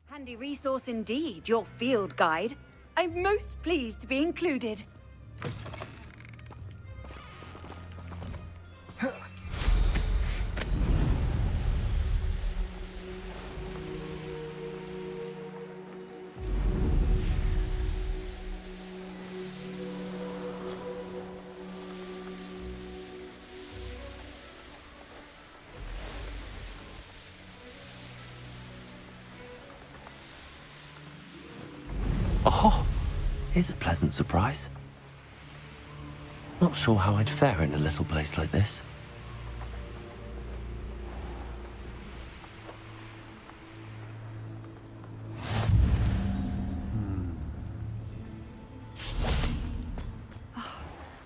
Handy resource indeed, your field guide. I'm most pleased to be included. Oh, here's a pleasant surprise. Not sure how I'd fare in a little place like this.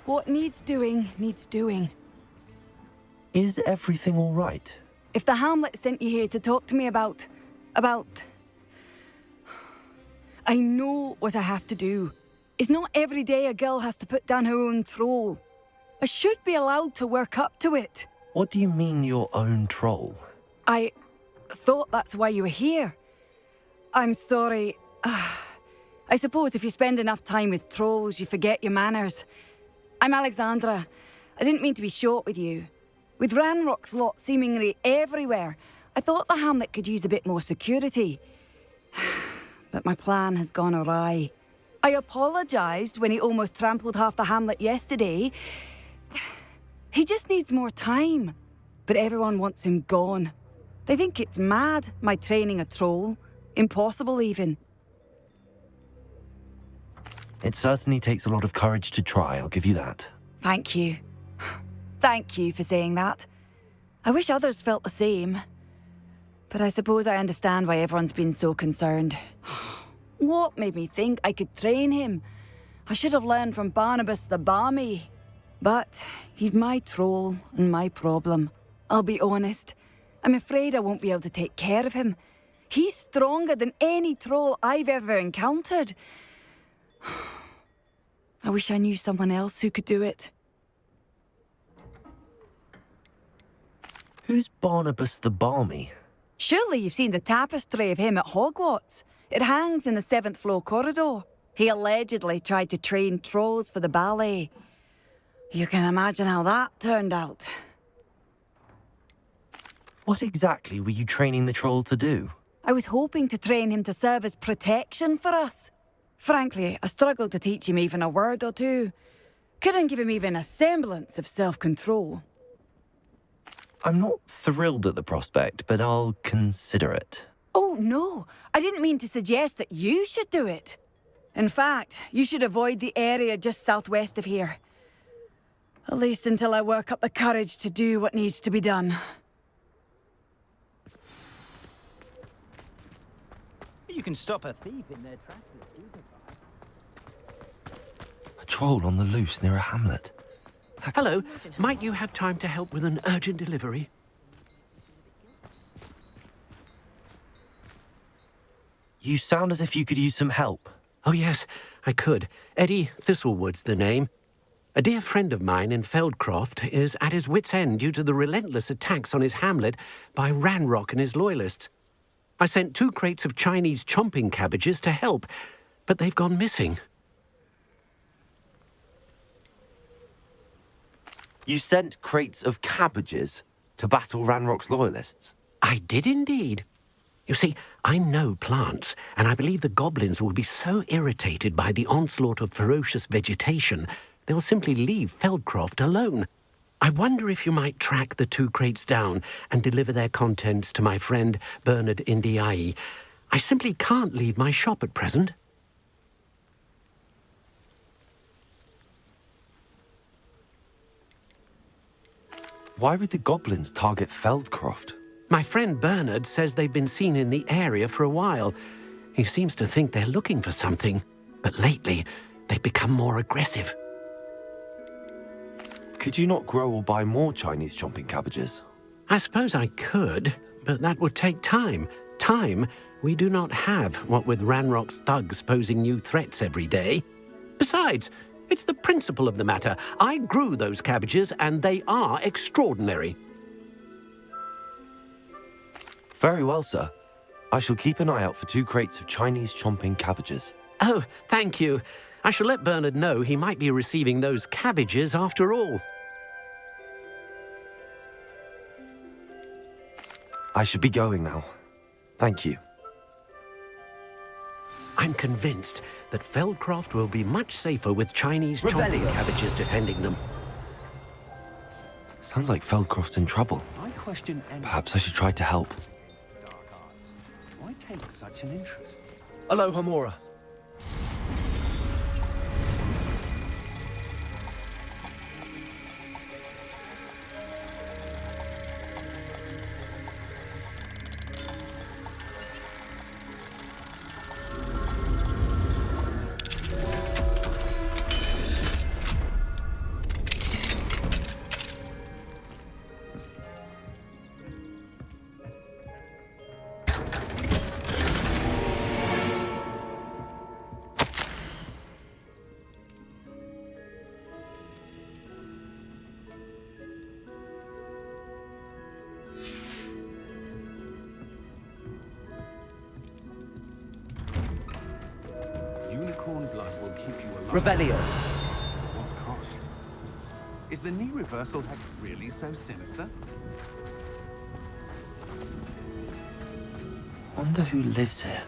What needs doing, needs doing. Is everything all right? If the Hamlet sent you here to talk to me about... I know what I have to do. It's not every day a girl has to put down her own troll. I should be allowed to work up to it. What do you mean, your own troll? I thought that's why you were here. I'm sorry. I suppose if you spend enough time with trolls, you forget your manners. I'm Alexandra. I didn't mean to be short with you. With Ranrock's lot seemingly everywhere, I thought the Hamlet could use a bit more security. But my plan has gone awry. I apologised when he almost trampled half the Hamlet yesterday. He just needs more time. But everyone wants him gone. They think it's mad, my training a troll. Impossible, even. It certainly takes a lot of courage to try, I'll give you that. Thank you. Thank you for saying that. I wish others felt the same. But I suppose I understand why everyone's been so concerned. What made me think I could train him? I should have learned from Barnabas the Barmy. But he's my troll and my problem. I'll be honest. I'm afraid I won't be able to take care of him. He's stronger than any troll I've ever encountered. I wish I knew someone else who could do it. Who's Barnabas the Barmy? Surely you've seen the tapestry of him at Hogwarts. It hangs in the 7th floor corridor. He allegedly tried to train trolls for the ballet. You can imagine how that turned out. What exactly were you training the troll to do? I was hoping to train him to serve as protection for us. Frankly, I struggled to teach him even a word or two. Couldn't give him even a semblance of self-control. I'm not thrilled at the prospect, but I'll consider it. Oh, no. I didn't mean to suggest that you should do it. In fact, you should avoid the area just southwest of here. At least until I work up the courage to do what needs to be done. You can stop a thief in their tracks. A troll on the loose near a hamlet. Hello, might you have time to help with an urgent delivery? You sound as if you could use some help. Oh yes, I could. Eddie Thistlewood's the name. A dear friend of mine in Feldcroft is at his wit's end due to the relentless attacks on his hamlet by Ranrock and his loyalists. I sent 2 crates of Chinese chomping cabbages to help, but they've gone missing. You sent crates of cabbages to battle Ranrock's loyalists? I did indeed. You see, I know plants, and I believe the goblins will be so irritated by the onslaught of ferocious vegetation, they'll simply leave Feldcroft alone. I wonder if you might track the 2 crates down and deliver their contents to my friend Bernard Indiai. I simply can't leave my shop at present. Why would the goblins target Feldcroft? My friend Bernard says they've been seen in the area for a while. He seems to think they're looking for something, but lately they've become more aggressive. Could you not grow or buy more Chinese chomping cabbages? I suppose I could, but that would take time. Time We do not have what with Ranrock's thugs posing new threats every day. Besides, it's the principle of the matter. I grew those cabbages, and they are extraordinary. Very well, sir. I shall keep an eye out for 2 crates of Chinese chomping cabbages. Oh, thank you. I shall let Bernard know he might be receiving those cabbages after all. I should be going now. Thank you. I'm convinced that Feldcroft will be much safer with Chinese chomping cabbages defending them. Sounds like Feldcroft's in trouble. I question Perhaps I should try to help. dark arts. Why take such an interest? Aloha, Mora. Unicorn blood will keep you alive. Revelio. At what cost? Is the knee reversal hack really so sinister? Wonder who lives here.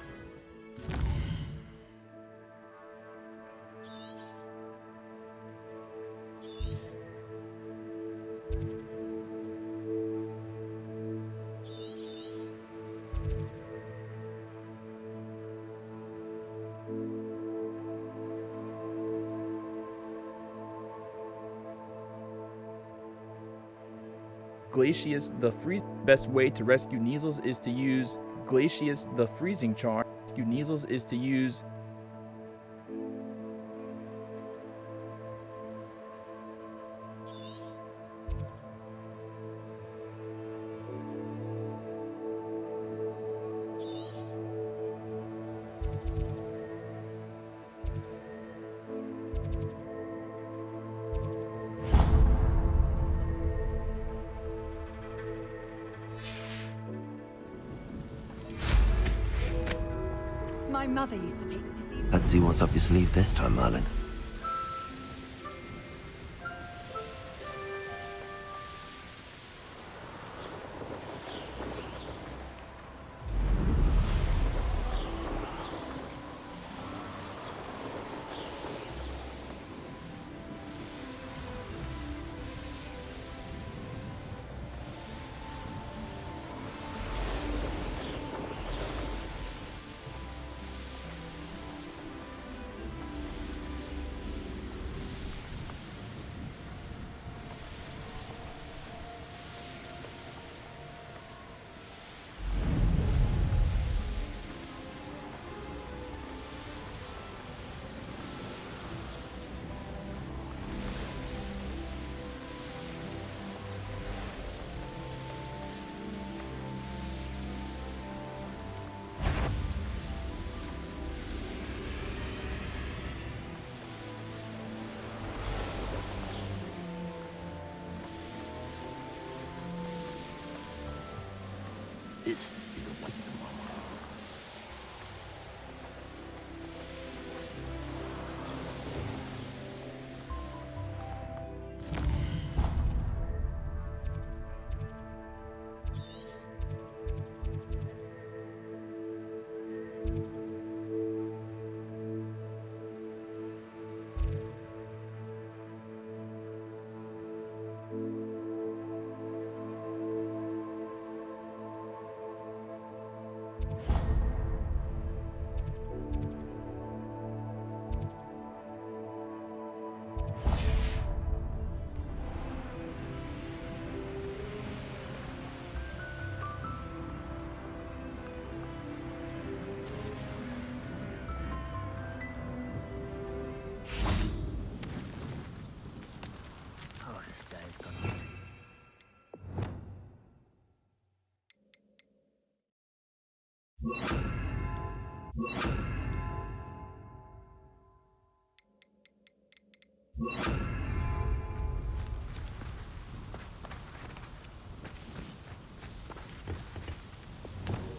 Glacius the Freeze. Best way to rescue Neasels is to use Glacius the Freezing Charm. Rescue Neasels is to use My mother used to take me to see them. Let's see what's up your sleeve this time, Merlin.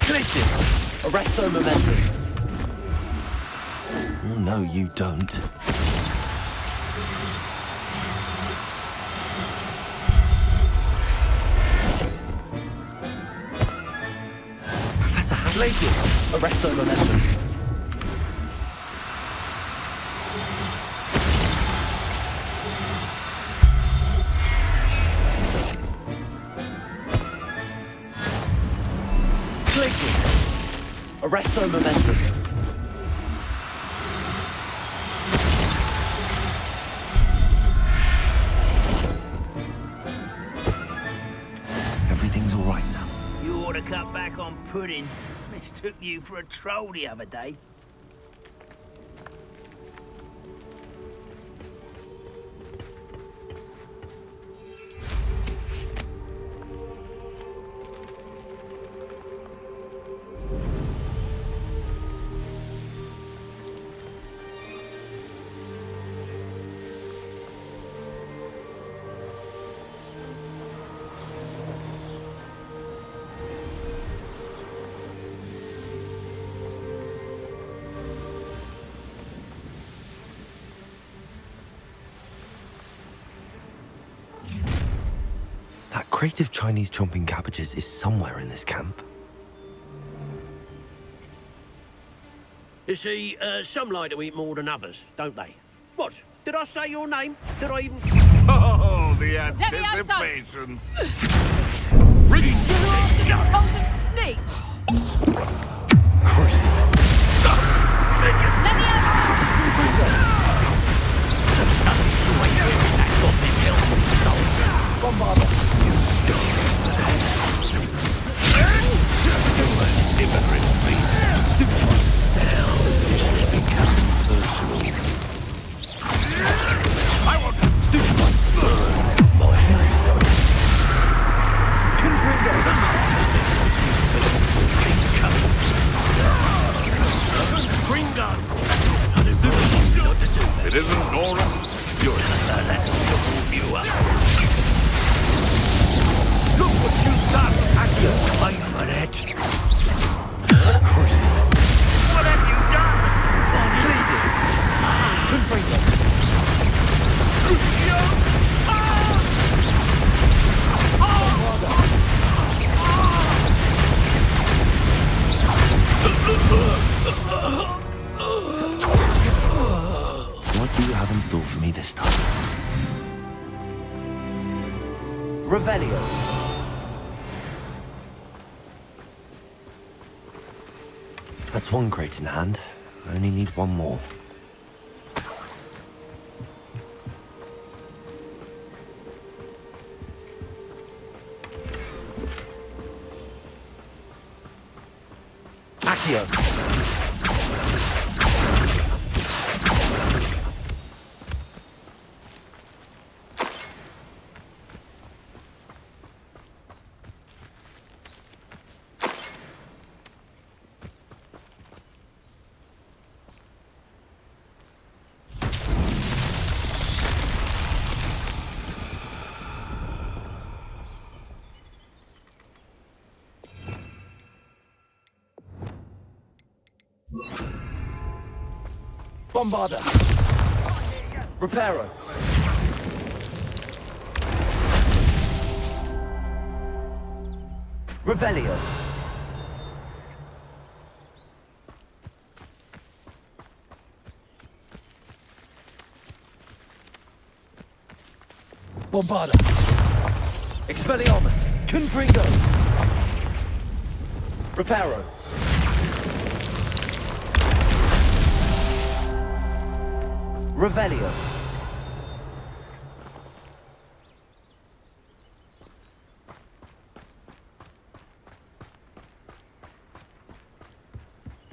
Glitches! Arrest their momentum. Oh, no, you don't. Professor Glaciers! Arrest their momentum. Arrest their momentum. Everything's all right now. You ought to cut back on pudding. Mistook you for a troll the other day. That crate of Chinese chomping cabbages is somewhere in this camp. You see, some like to eat more than others, don't they? What? Did I say your name? Did I even... Oh, the anticipation. Golden Sneak! Cruising. Let me outside! It isn't Nora. You're Look what you've done. Accio, fight for it. Cruising. What have you done? Places. Confringo. What do you have in store for me this time? Revelio. That's one crate in hand. I only need one more. Accio. Bombarder. Reparo. Revelio. Bombarder. Expelliarmus. Confringo. Reparo. Revelio.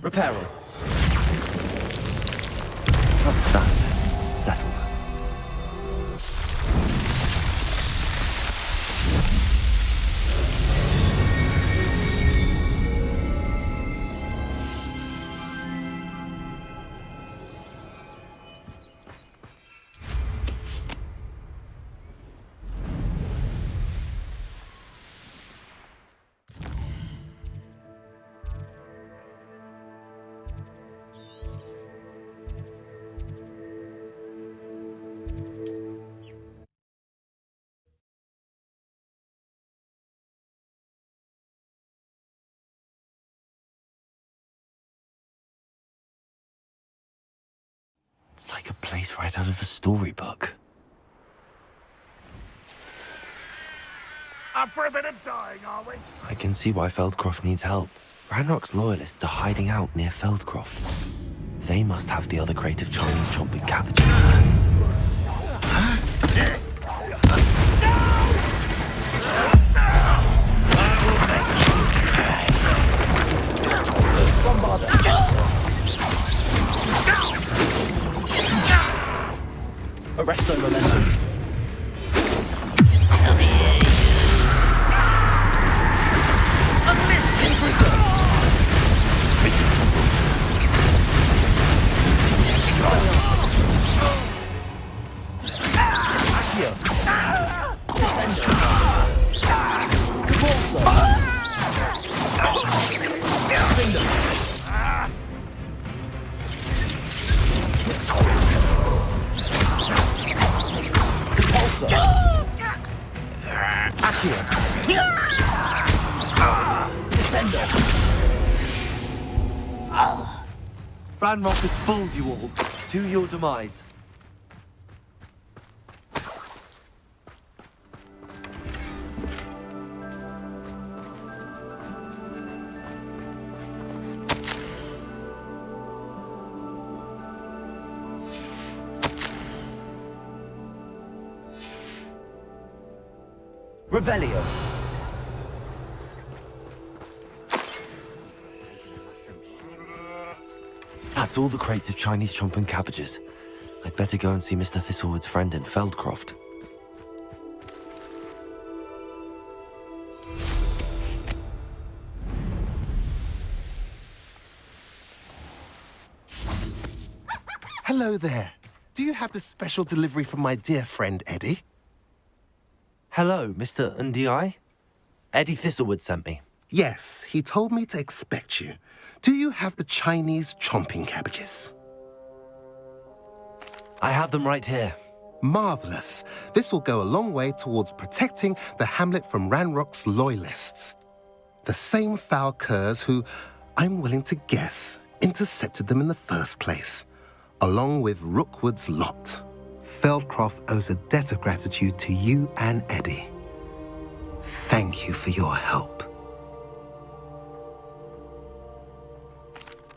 Reparo. That's that. Settled. It's like a place right out of a storybook. Up for a bit of dying, are we? I can see why Feldcroft needs help. Ranrock's loyalists are hiding out near Feldcroft. They must have the other crate of Chinese chomping cabbages. Arrest their momentum. Ranrock has fooled you all, to your demise. Revelio. That's all the crates of Chinese chomping cabbages. I'd better go and see Mr. Thistlewood's friend in Feldcroft. Hello there. Do you have the special delivery from my dear friend Eddie? Hello, Mr. Ndi? Eddie Thistlewood sent me. Yes, he told me to expect you. Do you have the Chinese chomping cabbages? I have them right here. Marvelous. This will go a long way towards protecting the hamlet from Ranrock's loyalists. The same foul curs who, I'm willing to guess, intercepted them in the first place, along with Rookwood's lot. Feldcroft owes a debt of gratitude to you and Eddie. Thank you for your help.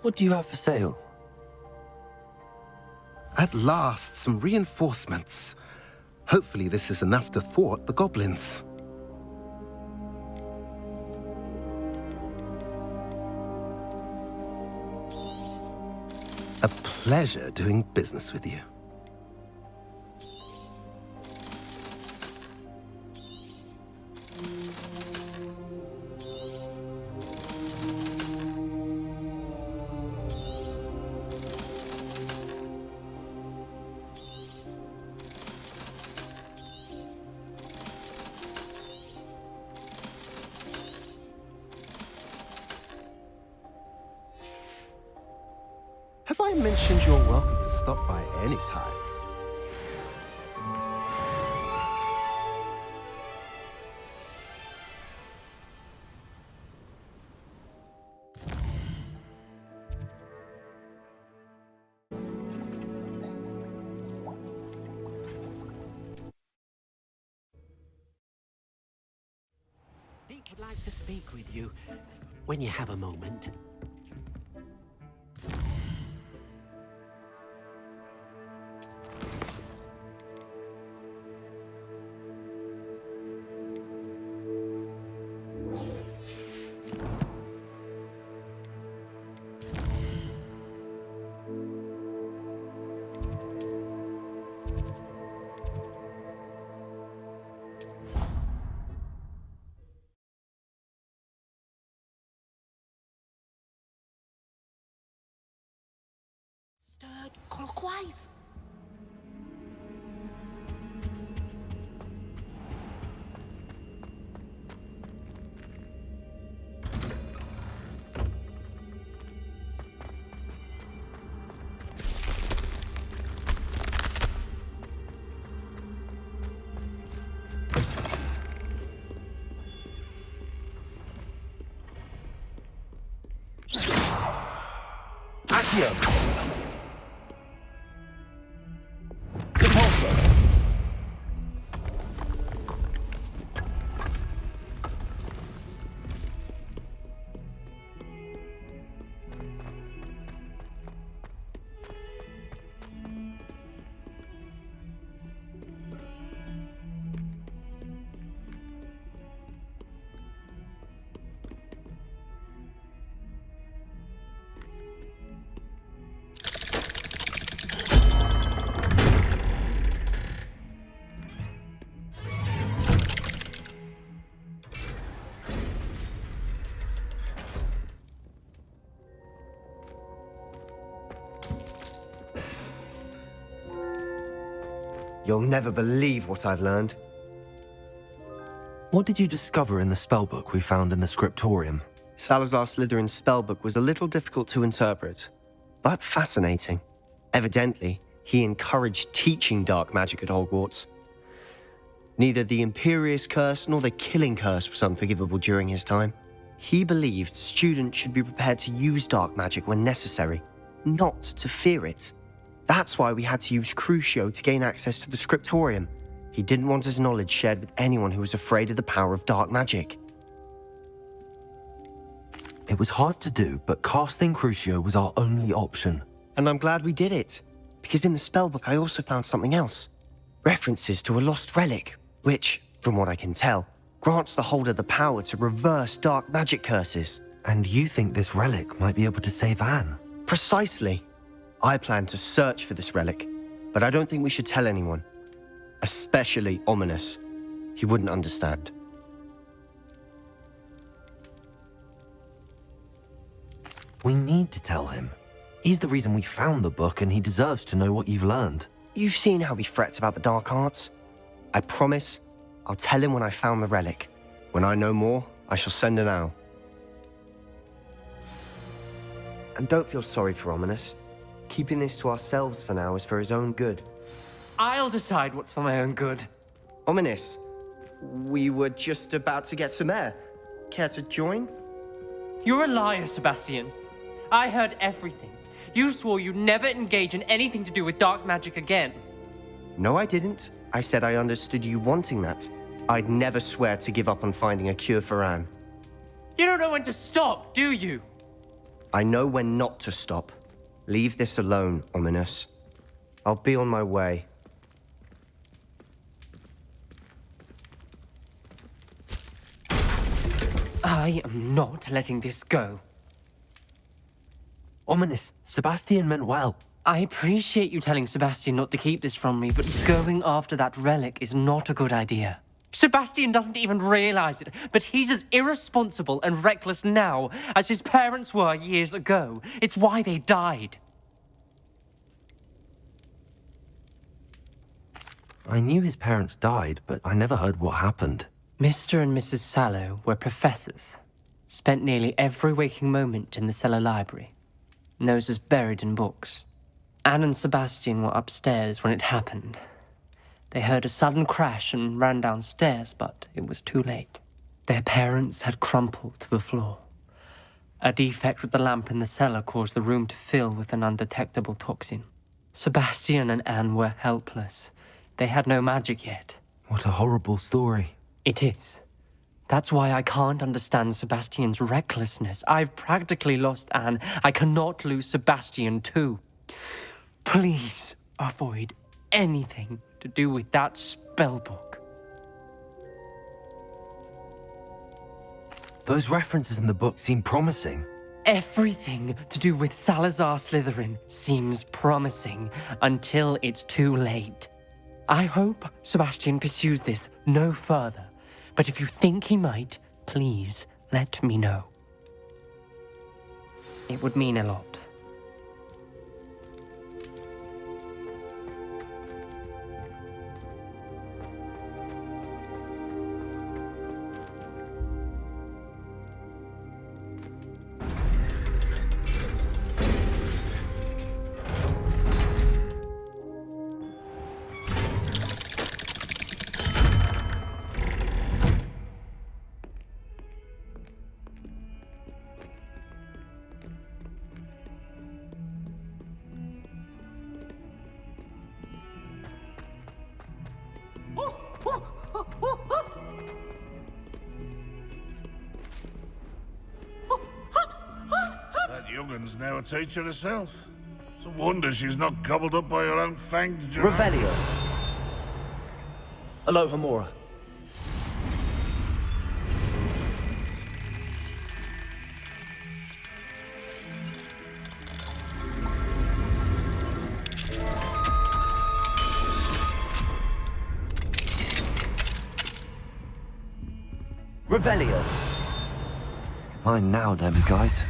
What do you have for sale? At last, some reinforcements. Hopefully this is enough to thwart the goblins. A pleasure doing business with you. Have I mentioned you're welcome to stop by any time? I'd like to speak with you when you have a moment. Stirred clockwise. You'll never believe what I've learned. What did you discover in the spellbook we found in the scriptorium? Salazar Slytherin's spellbook was a little difficult to interpret, but fascinating. Evidently, he encouraged teaching dark magic at Hogwarts. Neither the Imperious Curse nor the Killing Curse was unforgivable during his time. He believed students should be prepared to use dark magic when necessary, not to fear it. That's why we had to use Crucio to gain access to the scriptorium. He didn't want his knowledge shared with anyone who was afraid of the power of dark magic. It was hard to do, but casting Crucio was our only option. And I'm glad we did it, because in the spellbook I also found something else. References to a lost relic, which, from what I can tell, grants the holder the power to reverse dark magic curses. And you think this relic might be able to save Anne? Precisely. I plan to search for this relic, but I don't think we should tell anyone. Especially Ominous. He wouldn't understand. We need to tell him. He's the reason we found the book, and he deserves to know what you've learned. You've seen how he frets about the dark arts. I promise I'll tell him when I found the relic. When I know more, I shall send an owl. And don't feel sorry for Ominous. Keeping this to ourselves for now is for his own good. I'll decide what's for my own good. Ominous, we were just about to get some air. Care to join? You're a liar, Sebastian. I heard everything. You swore you'd never engage in anything to do with dark magic again. No, I didn't. I said I understood you wanting that. I'd never swear to give up on finding a cure for Anne. You don't know when to stop, do you? I know when not to stop. Leave this alone, Ominous. I'll be on my way. I am not letting this go. Ominous, Sebastian meant well. I appreciate you telling Sebastian not to keep this from me, but going after that relic is not a good idea. Sebastian doesn't even realize it, but he's as irresponsible and reckless now as his parents were years ago. It's why they died. I knew his parents died, but I never heard what happened. Mr. and Mrs. Sallow were professors. Spent nearly every waking moment in the cellar library. Noses buried in books. Anne and Sebastian were upstairs when it happened. They heard a sudden crash and ran downstairs, but it was too late. Their parents had crumpled to the floor. A defect with the lamp in the cellar caused the room to fill with an undetectable toxin. Sebastian and Anne were helpless. They had no magic yet. What a horrible story. It is. That's why I can't understand Sebastian's recklessness. I've practically lost Anne. I cannot lose Sebastian too. Please avoid anything to do with that spellbook. Those references in the book seem promising. Everything to do with Salazar Slytherin seems promising until it's too late. I hope Sebastian pursues this no further. But if you think he might, please let me know. It would mean a lot. Young'un's now a teacher herself. It's a wonder she's not gobbled up by her own fanged giraffe. Revelio. Alohomora. Revelio. Mine now, damn guys.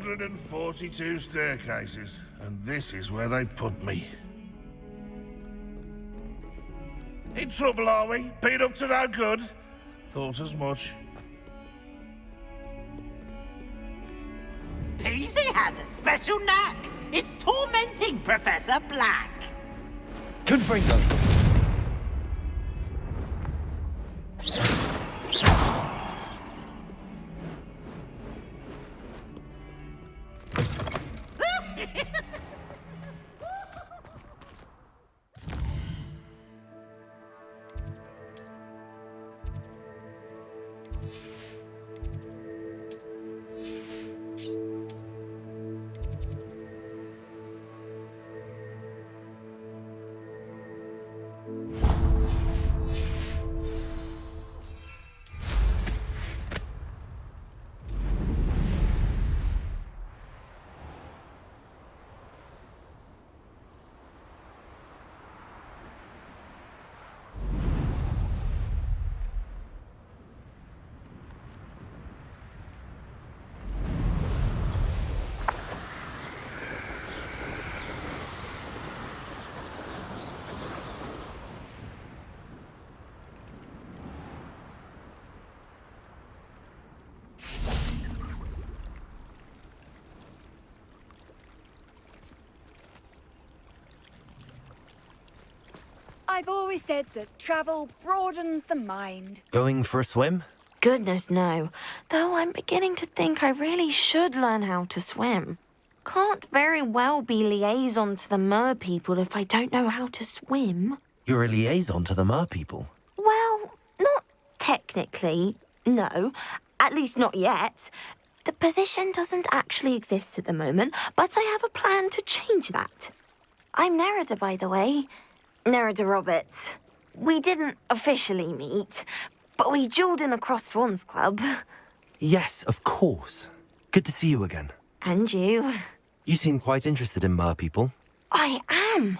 142 staircases, and this is where they put me. In trouble, are we? Been up to no good? Thought as much. Peasy has a special knack. It's tormenting Professor Black. Confringo. I've always said that travel broadens the mind. Going for a swim? Goodness, no. Though I'm beginning to think I really should learn how to swim. Can't very well be liaison to the mer people if I don't know how to swim. You're a liaison to the mer people. Well, not technically, no. At least not yet. The position doesn't actually exist at the moment, but I have a plan to change that. I'm Nerida, by the way. Nerida Roberts. We didn't officially meet, but we duelled in the Crossed Swans Club. Yes, of course. Good to see you again. And you. You seem quite interested in mer people. I am.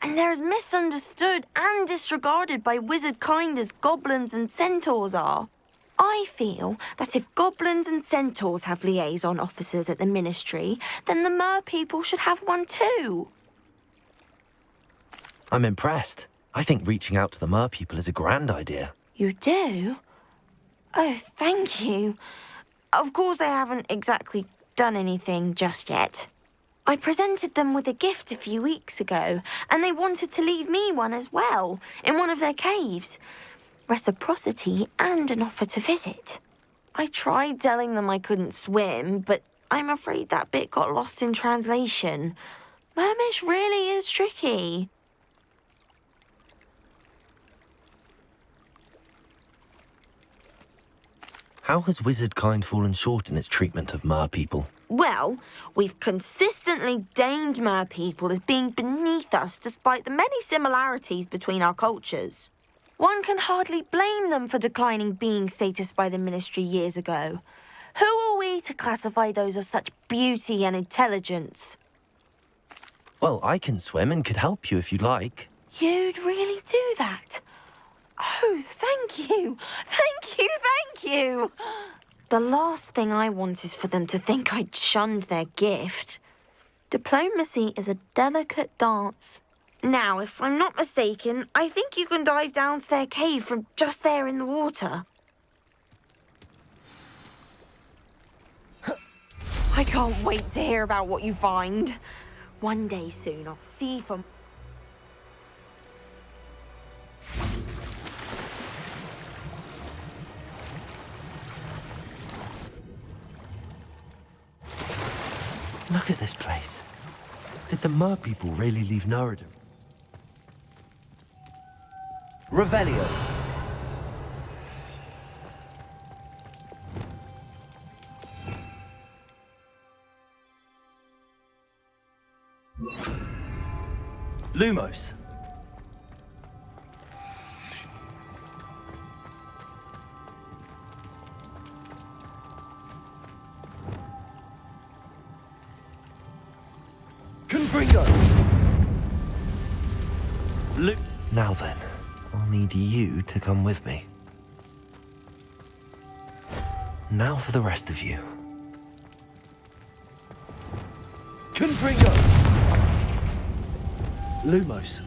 And they're as misunderstood and disregarded by wizard kind as goblins and centaurs are. I feel that if goblins and centaurs have liaison officers at the Ministry, then the mer people should have one too. I'm impressed. I think reaching out to the mer people is a grand idea. You do? Oh, thank you. Of course I haven't exactly done anything just yet. I presented them with a gift a few weeks ago, and they wanted to leave me one as well, in one of their caves. Reciprocity and an offer to visit. I tried telling them I couldn't swim, but I'm afraid that bit got lost in translation. Mermish really is tricky. How has wizard kind fallen short in its treatment of mer people? Well, we've consistently deigned mer people as being beneath us despite the many similarities between our cultures. One can hardly blame them for declining being status by the Ministry years ago. Who are we to classify those of such beauty and intelligence? Well, I can swim and could help you if you'd like. You'd really do that? Oh, thank you! Thank you, thank you! The last thing I want is for them to think I'd shunned their gift. Diplomacy is a delicate dance. Now, if I'm not mistaken, I think you can dive down to their cave from just there in the water. I can't wait to hear about what you find. One day soon, I'll see for... Look at this place. Did the mer people really leave Nerida? Revelio. Lumos. Confringo. Now then, I'll need you to come with me. Now for the rest of you. Confringo! Lumos.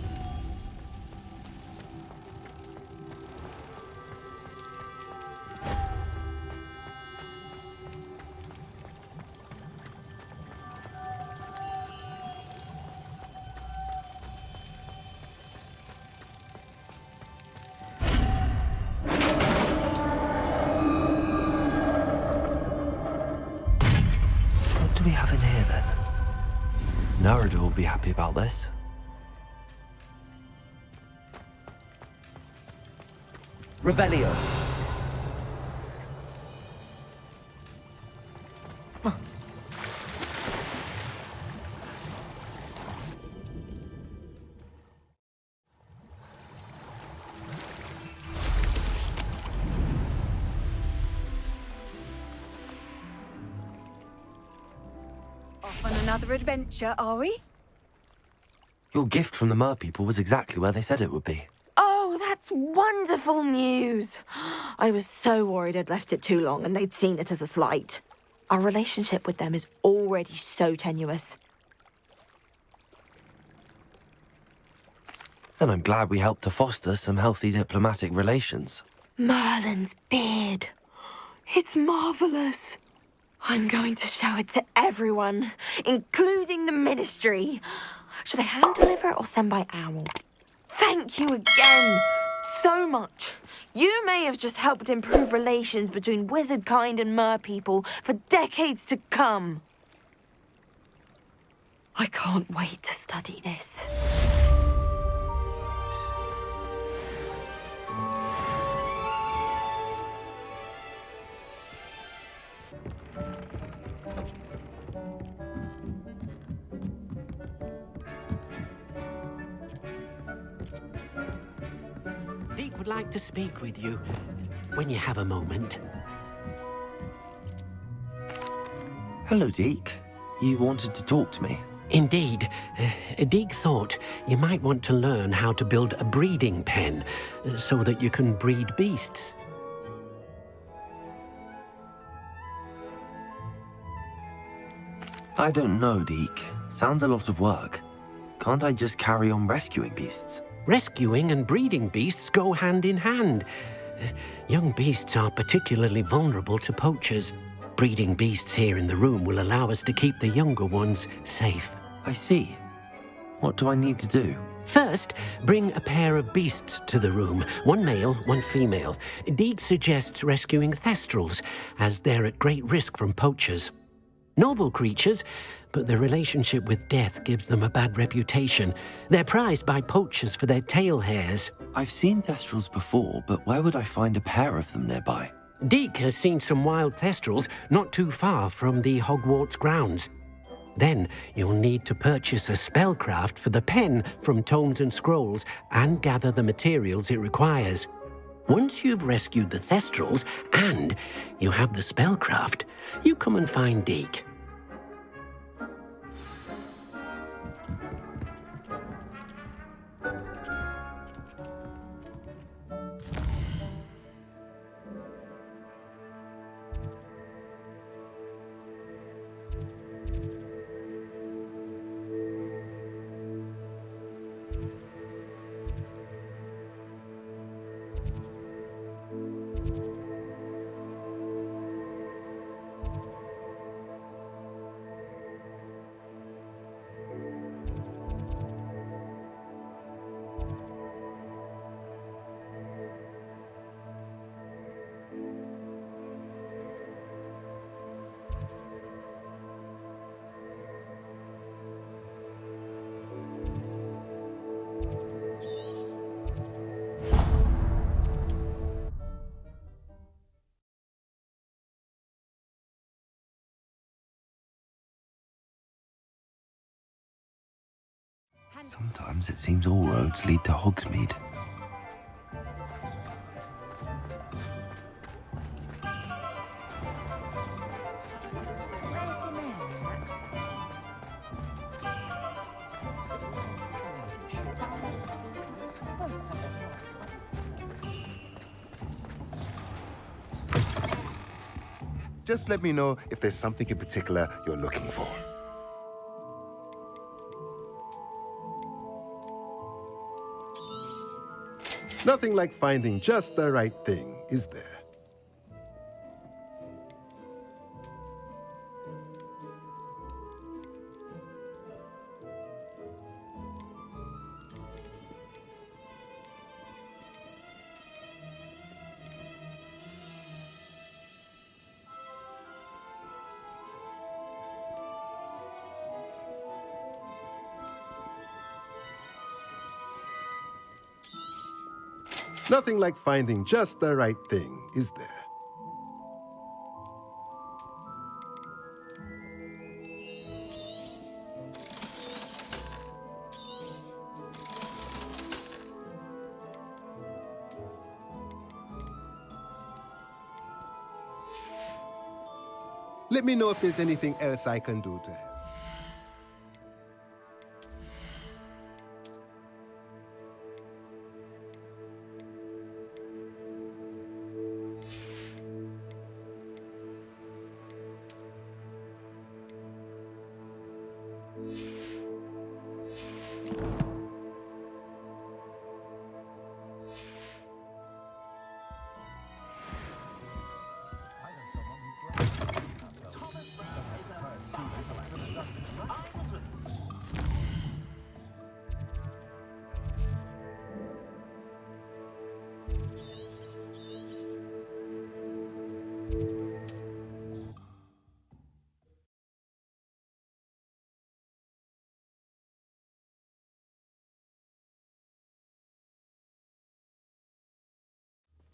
What do we have in here then? Narada will be happy about this. Revelio. Off on another adventure, are we? Your gift from the Mer people was exactly where they said it would be. Oh, that's wonderful news. I was so worried I'd left it too long and they'd seen it as a slight. Our relationship with them is already so tenuous. And I'm glad we helped to foster some healthy diplomatic relations. Merlin's beard. It's marvellous. I'm going to show it to everyone, including the Ministry. Should I hand deliver or send by owl? Thank you again so much. You may have just helped improve relations between wizard kind and mer people for decades to come. I can't wait to study this. Deke would like to speak with you when you have a moment. Hello, Deke. You wanted to talk to me? Indeed. Deke thought you might want to learn how to build a breeding pen so that you can breed beasts. I don't know, Deke. Sounds a lot of work. Can't I just carry on rescuing beasts? Rescuing and breeding beasts go hand in hand. Young beasts are particularly vulnerable to poachers. Breeding beasts here in the room will allow us to keep the younger ones safe. I see. What do I need to do? First, bring a pair of beasts to the room. One male, one female. Deke suggests rescuing thestrals, as they're at great risk from poachers. Noble creatures, but their relationship with death gives them a bad reputation. They're prized by poachers for their tail hairs. I've seen thestrals before, but where would I find a pair of them nearby? Deke has seen some wild thestrals not too far from the Hogwarts grounds. Then you'll need to purchase a spellcraft for the pen from Tomes and Scrolls and gather the materials it requires. Once you've rescued the thestrals and you have the spellcraft, you come and find Deke. Sometimes it seems all roads lead to Hogsmeade. Just let me know if there's something in particular you're looking for. Nothing like finding just the right thing, is there? Nothing like finding just the right thing, is there? Let me know if there's anything else I can do to help.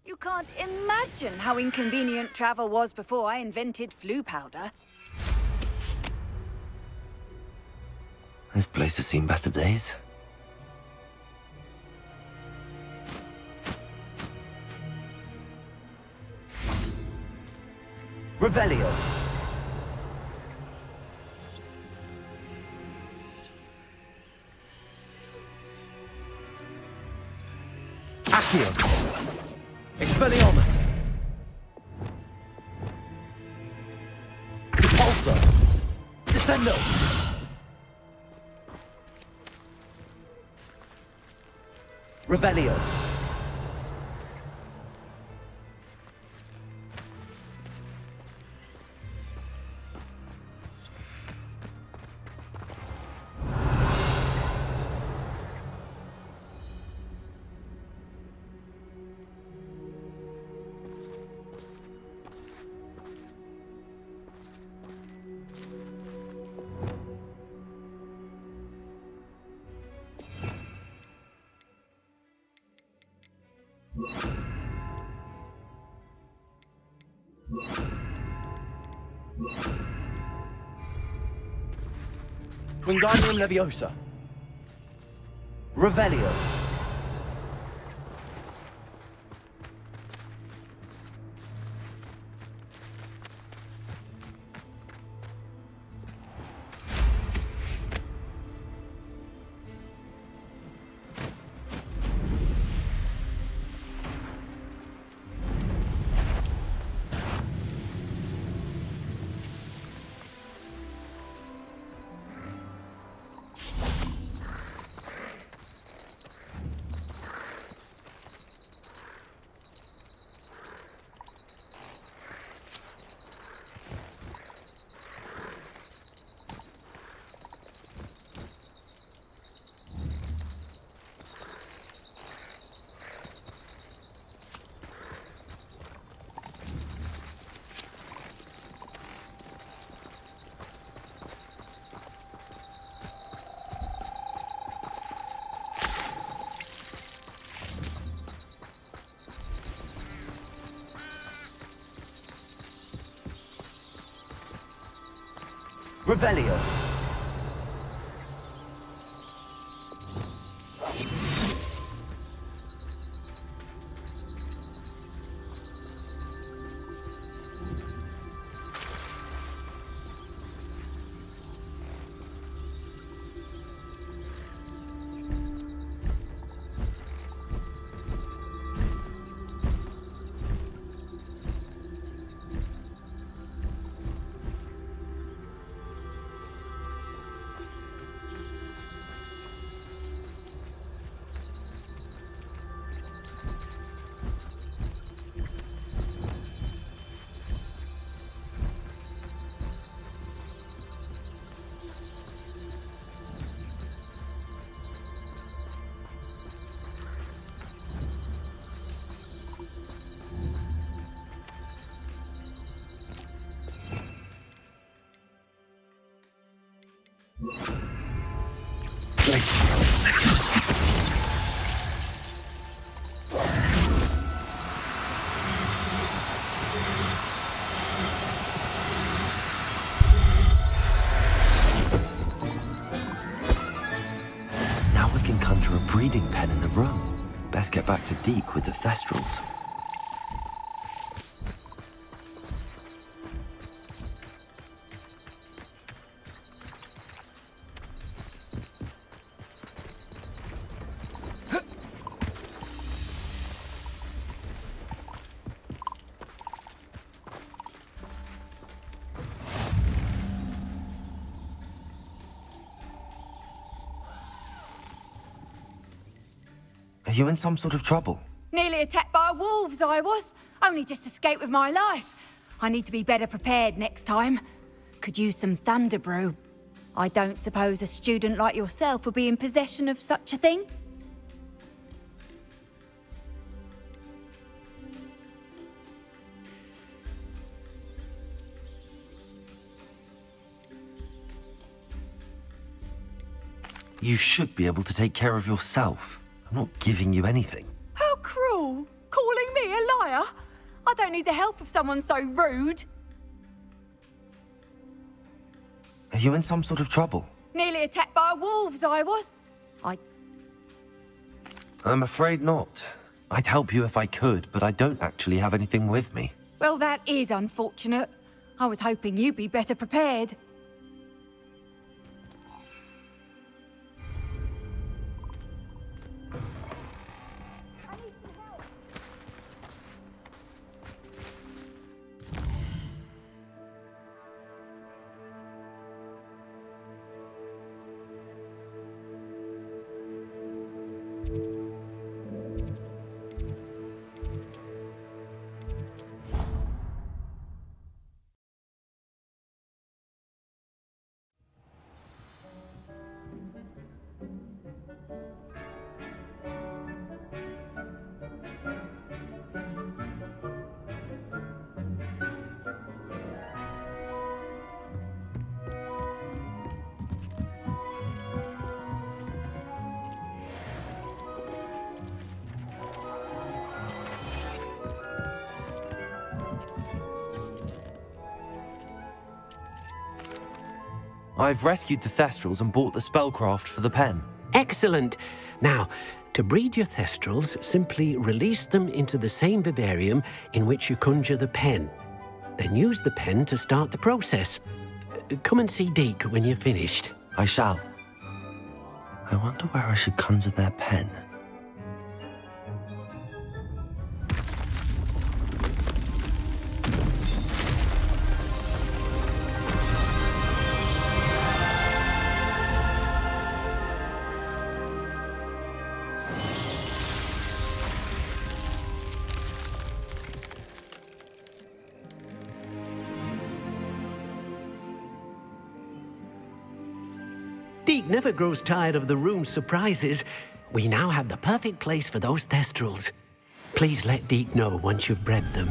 You can't imagine how inconvenient travel was before I invented flu powder. This place has seen better days. Revelio. Accio. Expelliarmus! Repulsor! Descendo! Revelio! Wingardium Leviosa. Revelio. Revelio. Now we can conjure a breeding pen in the room. Best get back to Deke with the Thestrals. Are you in some sort of trouble? Nearly attacked by wolves, I was. Only just escaped with my life. I need to be better prepared next time. Could use some thunder brew. I don't suppose a student like yourself would be in possession of such a thing? You should be able to take care of yourself. I'm not giving you anything. How cruel! Calling me a liar? I don't need the help of someone so rude. Are you in some sort of trouble? Nearly attacked by wolves, I was. I'm afraid not. I'd help you if I could, but I don't actually have anything with me. Well, that is unfortunate. I was hoping you'd be better prepared. I've rescued the Thestrals and bought the spellcraft for the pen. Excellent. Now, to breed your Thestrals, simply release them into the same vivarium in which you conjure the pen. Then use the pen to start the process. Come and see Deke when you're finished. I shall. I wonder where I should conjure their pen. Deke never grows tired of the room's surprises. We now have the perfect place for those Thestrals. Please let Deke know once you've bred them.